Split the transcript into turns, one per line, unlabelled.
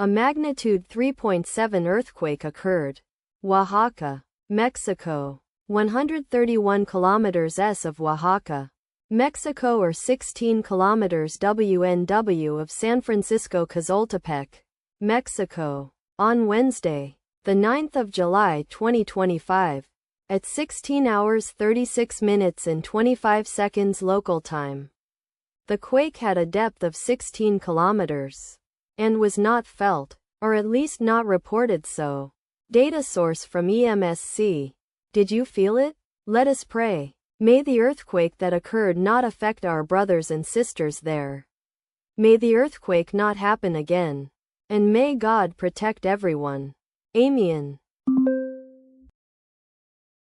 A magnitude 3.7 earthquake occurred. Oaxaca, Mexico. 131 kilometers S of Oaxaca, Mexico, or 16 kilometers WNW of San Francisco Cazoltepec, Mexico. On Wednesday, the 9th of July 2025, at 16 hours 36 minutes and 25 seconds local time. The quake had a depth of 16 kilometers and was not felt, or at least not reported so. Data source from EMSC. Did you feel it? Let us pray. May the earthquake that occurred not affect our brothers and sisters there. May the earthquake not happen again. And may God protect everyone. Amen.